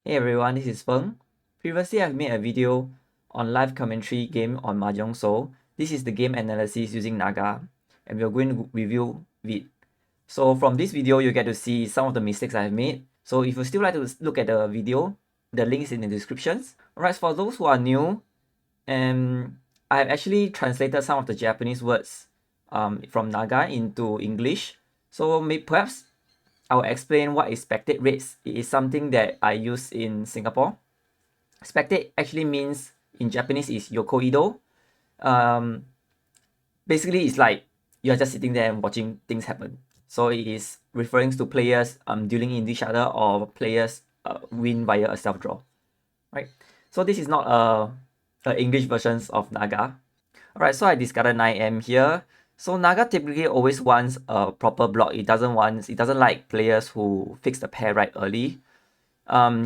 Hey everyone, this is Feng. Previously, I've made a video on live commentary game on Mahjong So. This is the game analysis using Naga, and we're going to review it. So from this video, you get to see some of the mistakes I've made. So if you still like to look at the video, the link is in the descriptions. Alright, for those who are new, I've actually translated some of the Japanese words from Naga into English. So perhaps I'll explain what is spectate rates. It is something that I use in Singapore. Spectate actually means in Japanese is yokoido. Basically, it's like you're just sitting there and watching things happen. So it is referring to players dealing in each other or players win via a self draw, right? So this is not a English versions of Naga. Alright, so I discarded 9M here. So Naga typically always wants a proper block. It doesn't like players who fix the pair right early.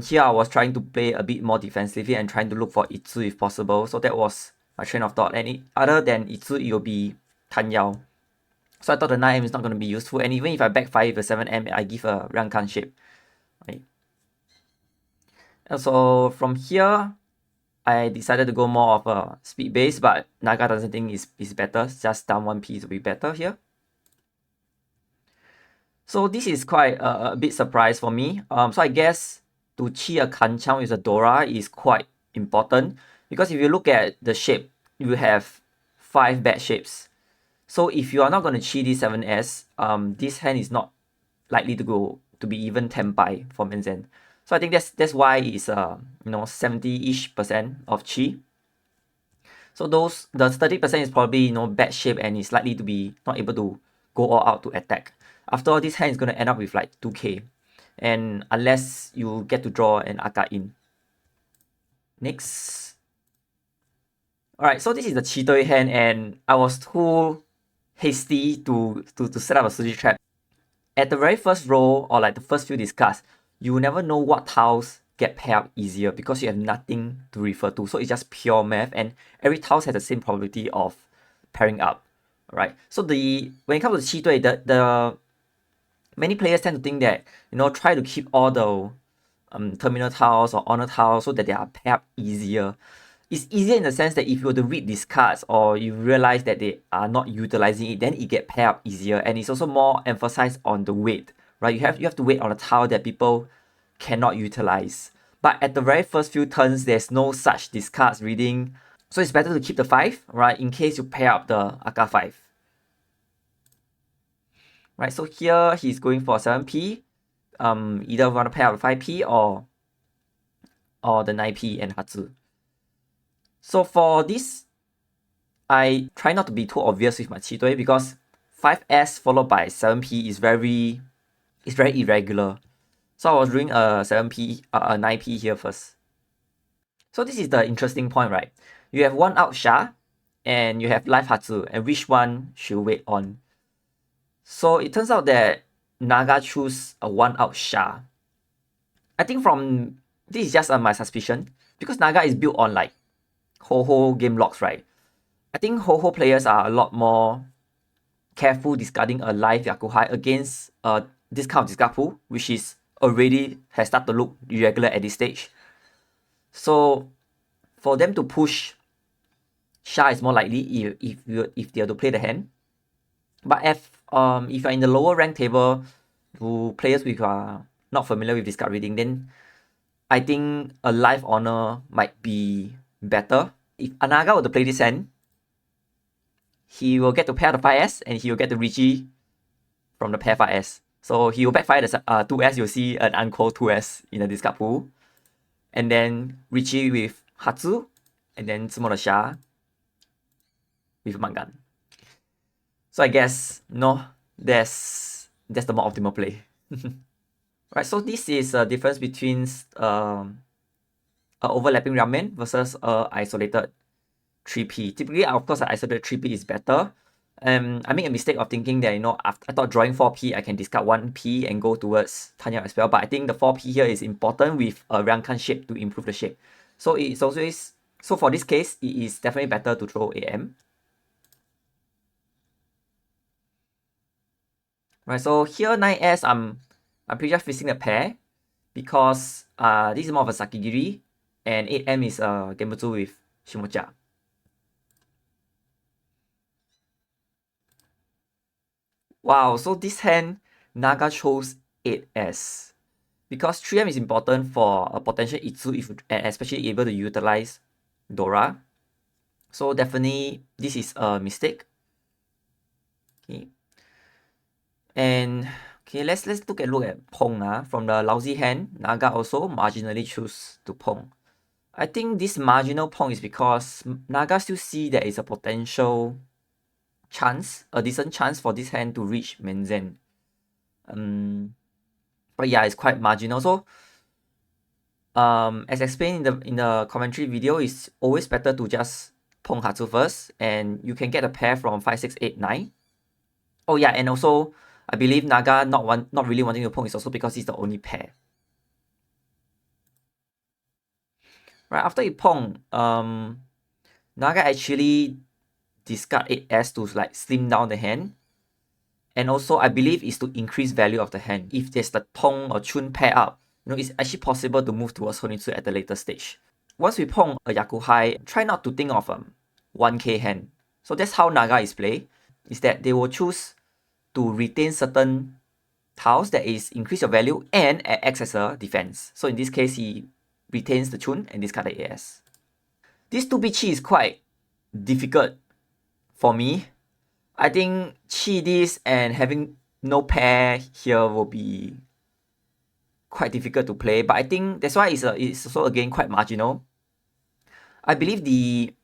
Here I was trying to play a bit more defensively and trying to look for Itsu if possible. So that was my train of thought. And other than Itsu, it will be Tanyao. So I thought the 9M is not going to be useful. And even if I backfire with a 7M, I give a Rankan shape. Right. And so from here, I decided to go more of a speed base, but Naga doesn't think is better. Just down one piece will be better here. So this is quite a bit surprise for me. So I guess to chi a kanchang with a Dora is quite important, because if you look at the shape, you have 5 bad shapes. So if you are not going to chi this 7S, this hand is not likely to be even 10 pai for Menzen. So I think that's why it's 70-ish% of chi. So the 30% is probably bad shape and is likely to be not able to go all out to attack. After all, this hand is going to end up with like 2k, and unless you get to draw an Aka in. Next. Alright, so this is the Chitoi hand, and I was too hasty to set up a Suji trap. At the very first roll, or like the first few discards, you will never know what tiles get paired up easier because you have nothing to refer to. So it's just pure math, and every tiles has the same probability of pairing up. Right? So when it comes to Chitoi, the many players tend to think that try to keep all the terminal tiles or honor tiles so that they are paired up easier. It's easier in the sense that if you were to read these cards or you realize that they are not utilizing it, then it get paired up easier, and it's also more emphasized on the weight, right? You have to wait on a tile that people cannot utilize. But at the very first few turns, there's no such discards reading, so it's better to keep the 5, right? In case you pair up the Aka 5. Right, so here he's going for 7p. Either want to pair up 5p or the 9p and Hatsu. So for this, I try not to be too obvious with my Chitoi because 5S followed by 7p is very irregular. So I was doing a 7p, a 9p here first. So this is the interesting point, right? You have one out Sha and you have live Hatsu, and which one should wait on? So it turns out that Naga choose a one out Sha. I think this is just my suspicion, because Naga is built on like Ho game logs, right? I think Ho players are a lot more careful discarding a live Yaku High against this kind of discard pool, which is already has started to look irregular at this stage. So for them to push Sha is more likely if they are to play the hand. But if you're in the lower rank table, to players who are not familiar with discard reading, then I think a live honor might be better. If Anaga were to play this hand, he will get to pair the 5S and he will get the Richie from the pair 5S. So he will backfire the 2S, you'll see an uncalled 2S in the discard pool. And then Richie with Hatsu, and then Tsumo the Sha with Mangan. So I guess, that's the more optimal play. Right, so this is a difference between overlapping ramen versus isolated 3p. Typically, of course, an isolated 3p is better. I made a mistake of thinking that, I thought drawing 4p, I can discard 1p and go towards Tanya as well. But I think the 4p here is important with a Rankan shape to improve the shape. So it's always, so for this case, it is definitely better to throw AM. Right, so here 9S, I'm pretty much facing the pair. because this is more of a Sakigiri, and 8M is Genbutsu with Shimocha. Wow, so this hand, Naga chose 8S. Because 3M is important for a potential Itsu if, and especially able to utilize Dora. So definitely this is a mistake. Okay. And okay, let's look at Pong. From the lousy hand, Naga also marginally choose to Pong. I think this marginal Pong is because Naga still see there is a potential chance, a decent chance for this hand to reach Menzen. But yeah, it's quite marginal. So as explained in the commentary video, it's always better to just Pong Hatsu first, and you can get a pair from 5, 6, 8, 9. Oh yeah, and also I believe Naga not really wanting to Pong is also because it's the only pair. Right after you Pong, Naga actually discard 8S to like slim down the hand. And also I believe is to increase value of the hand. If there's the Tong or Chun pair up, it's actually possible to move towards Honitsu at the later stage. Once we Pong a Yaku high, try not to think of 1k hand. So that's how Naga is play, is that they will choose to retain certain tiles that is increase your value and acts as a defense. So in this case, he retains the Chun and discard the AS. This 2B Chi is quite difficult for me. I think Chi this and having no pair here will be quite difficult to play, but I think that's why it's also again quite marginal. I believe the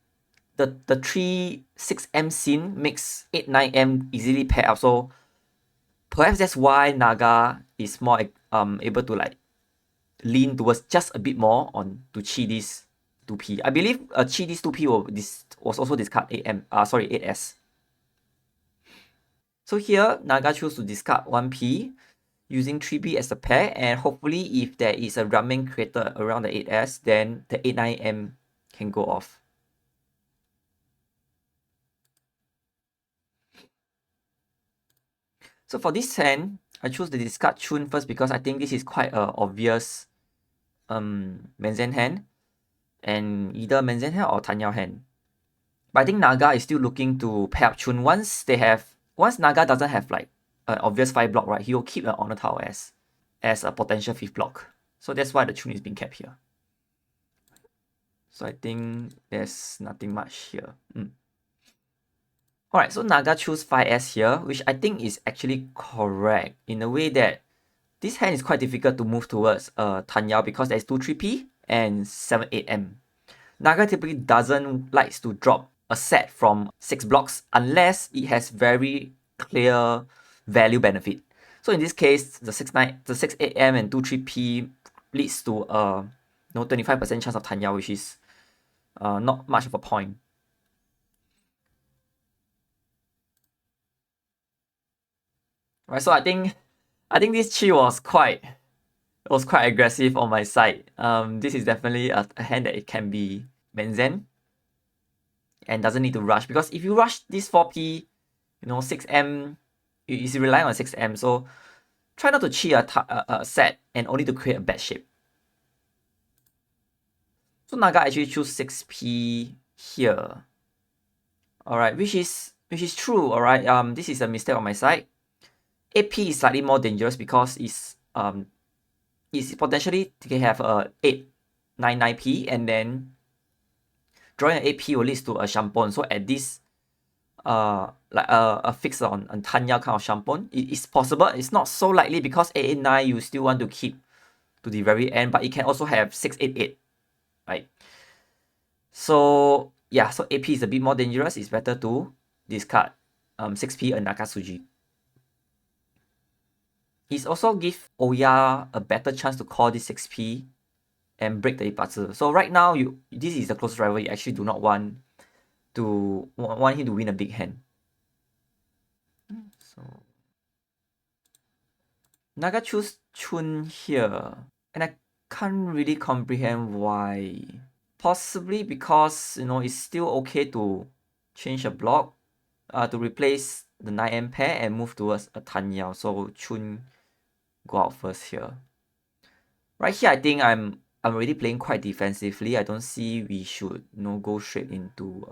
3-6M scene makes 8-9M easily pair up, so perhaps that's why Naga is more able to like lean towards just a bit more on to Chi this 2P. I believe Chi this 2P was also discard 8S. So here Naga choose to discard 1P using 3P as a pair, and hopefully if there is a ramen created around the 8S, then the 8-9M can go off. So for this hand, I choose the discard Chun first because I think this is quite a obvious Menzen hand, and either Menzen hand or Tanyao hand. But I think Naga is still looking to pair up Chun once Naga doesn't have like an obvious 5 block, right? He will keep an Honor Tile as a potential 5th block. So that's why the Chun is being kept here. So I think there's nothing much here. Alright, so Naga choose 5S here, which I think is actually correct in a way that this hand is quite difficult to move towards Tanyao because there's 2 3P and 7 8M. Naga typically doesn't like to drop a set from 6 blocks unless it has very clear value benefit. So in this case, the 6 8M and 2 3P leads to a 25% chance of Tanyao, which is not much of a point. Right, so I think this Chi was quite aggressive on my side. This is definitely a hand that it can be Menzen and doesn't need to rush, because if you rush this 4P, 6M, is relying on 6M, so try not to cheat a set and only to create a bad shape. So Naga actually choose 6P here. Alright, which is true, alright. This is a mistake on my side. 8P is slightly more dangerous because it's potentially can have a 8-9-9P, and then drawing an 8P will lead to a shampon. So at this like a fix on Tanya kind of shampon, it's possible. It's not so likely because 889 you still want to keep to the very end, but it can also have 688, right? So yeah, so 8P is a bit more dangerous. It's better to discard 6P and Nakatsuji. It's also give Oya a better chance to call this 6P and break the Ipatsu. So right now, this is the closest rival. You actually do not want him to win a big hand. So Naga choose Chun here, and I can't really comprehend why. Possibly because it's still okay to change a block to replace the 9M pair and move towards a Tanyao. So Chun go out first here. Right here, I think I'm already playing quite defensively. I don't see we should go straight into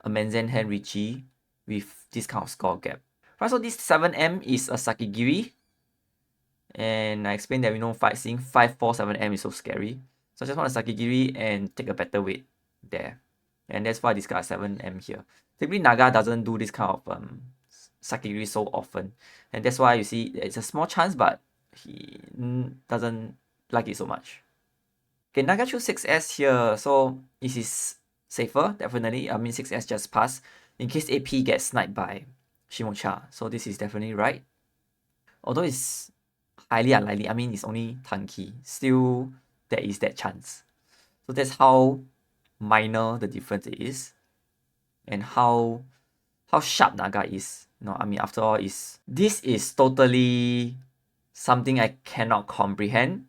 a Menzen hand Richie with this kind of score gap. Right, so this 7M is a Sakigiri. And I explained that seeing 547M is so scary. So I just want a Sakigiri and take a better weight there. And that's why I discard 7M here. Typically Naga doesn't do this kind of Sakigiri so often. And that's why you see it's a small chance, but he doesn't like it so much. Okay, Naga choose 6S here, so this is safer, definitely. I mean 6S just pass in case AP gets sniped by Shimocha. So this is definitely right. Although it's highly unlikely, I mean it's only Tanki. Still there is that chance. So that's how minor the difference is. And how sharp Naga is. I mean after all this is totally something I cannot comprehend.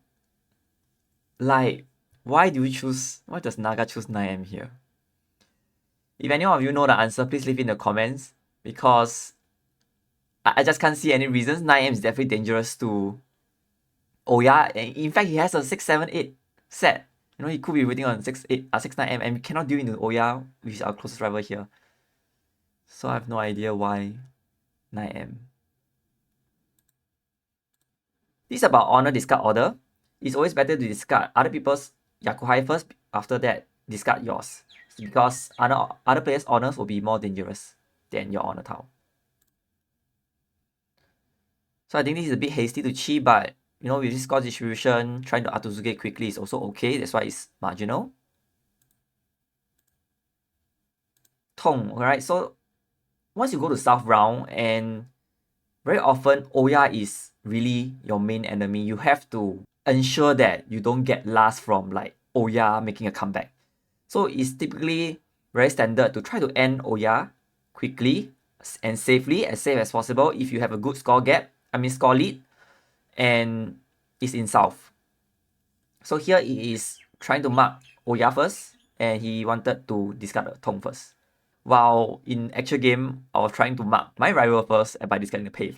Like, why does Naga choose 9M here? If any of you know the answer, please leave in the comments, because I just can't see any reasons. 9M is definitely dangerous to Oya. In fact, he has a 678 set. He could be waiting on 69M, and we cannot deal into Oya, which is our closest rival here. So I have no idea why 9M. This is about honor discard order. It's always better to discard other people's Yakuhai first, after that discard yours. Because other players' honors will be more dangerous than your honor tile. So I think this is a bit hasty to chi, but with this score distribution, trying to Atuzuke quickly is also okay. That's why it's marginal. Tong, alright, so once you go to South round, and very often Oya is really your main enemy, you have to ensure that you don't get last from like Oya making a comeback. So it's typically very standard to try to end Oya quickly and safely, as safe as possible, if you have a good score lead, and it's in South. So here he is trying to mark Oya first, and he wanted to discard the Tong first. While in actual game, I was trying to mark my rival first by discarding the Pave.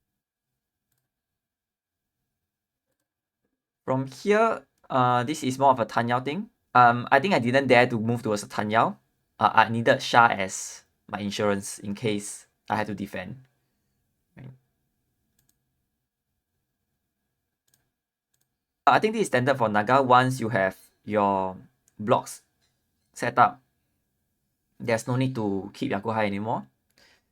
From here, this is more of a Tanyao thing. I think I didn't dare to move towards a Tanyao. I needed Sha as my insurance in case I had to defend. Right. I think this is standard for Naga. Once you have your blocks set up, there's no need to keep Yakuhai anymore.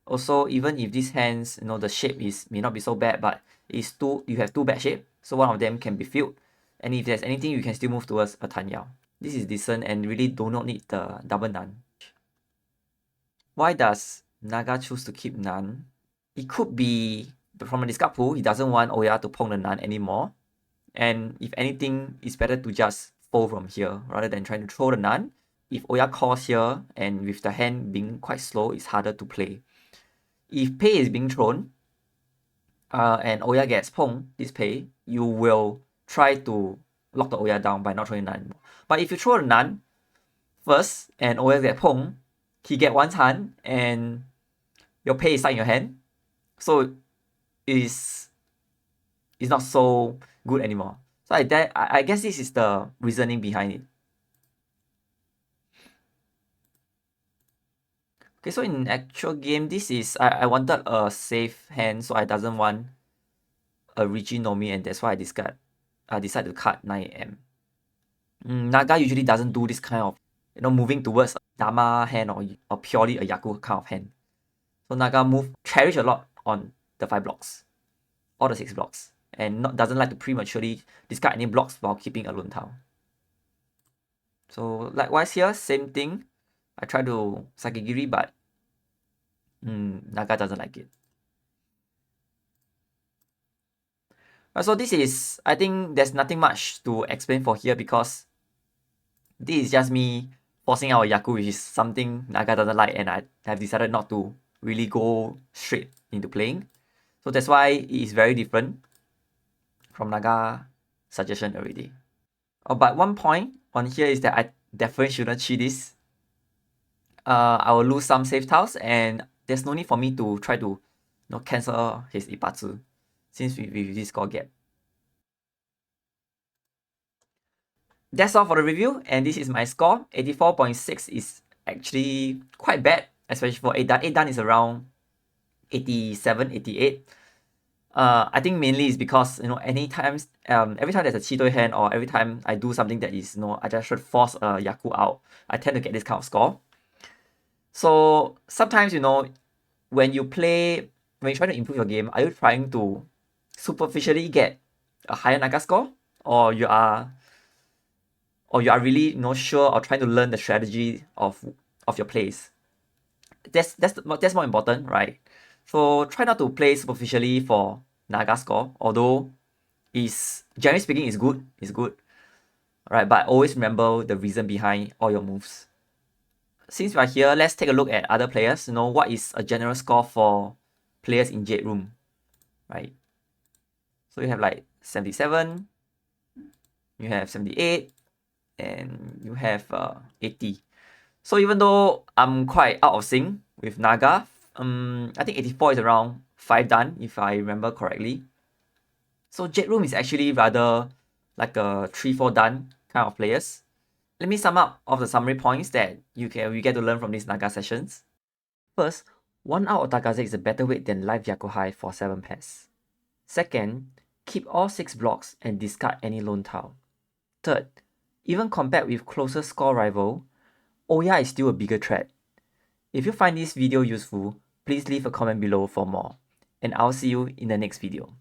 Also, even if these hands, the shape may not be so bad, but you have two bad shape, so one of them can be filled. And if there's anything, you can still move towards a Tanyao. This is decent and really do not need the double Nan. Why does Naga choose to keep Nan? It could be from a discard pool, he doesn't want Oya to pong the Nan anymore. And if anything, it's better to just fold from here rather than trying to throw the Nan. If Oya calls here, and with the hand being quite slow, it's harder to play. If Pei is being thrown, and Oya gets pong, this Pei, you will try to lock the Oya down by not throwing Nan. But if you throw the Nan first, and Oya gets pong, he get one hand, and your Pei is stuck in your hand, so it's not so good anymore. So I guess this is the reasoning behind it. Okay, so in actual game, this is I wanted a safe hand, so I doesn't want a Nomi, and that's why I decided to cut 9M. Naga usually doesn't do this kind of moving towards a Dama hand or purely a Yaku kind of hand. So Naga cherish a lot on the 5 blocks, or the 6 blocks, and doesn't like to prematurely discard any blocks while keeping a lone tile. So likewise here, same thing. I try to Sakigiri, but Naga doesn't like it. So this is, I think there's nothing much to explain for here, because this is just me forcing out a Yaku, which is something Naga doesn't like, and I have decided not to really go straight into playing. So that's why it is very different from Naga suggestion already. Oh, but one point on here is that I definitely shouldn't cheat this. I will lose some save tiles, and there's no need for me to try to cancel his Ipatsu, since with this score gap. that's all for the review, and this is my score. 84.6 is actually quite bad, especially for 8 dan. 8 dan is around 87, 88. I think mainly is because, you know, every time there's a Chitoi hand, or every time I do something that is, you know, I just should force a Yaku out, I tend to get this kind of score. So sometimes, you know, when you try to improve your game, are you trying to superficially get a higher Naga score, or you are really, you know, sure, or trying to learn the strategy of your plays? That's more important, right? So try not to play superficially for Naga score, although is generally speaking is good, right? But always remember the reason behind all your moves. Since we are here, let's take a look at other players. You know, what is a general score for players in Jade Room, right? So you have like 77, you have 78, and you have 80. So even though I'm quite out of sync with Naga, I think 84 is around 5 dan, if I remember correctly. So Jade Room is actually rather like a 3-4 dan kind of players. Let me sum up of the summary points that we get to learn from these Naga sessions. First, 1 out of Tagaze is a better weight than live Yakuhai for 7 pairs. Second, keep all 6 blocks and discard any lone tile. Third, even compared with closer score rival, Oya is still a bigger threat. If you find this video useful, please leave a comment below for more, and I'll see you in the next video.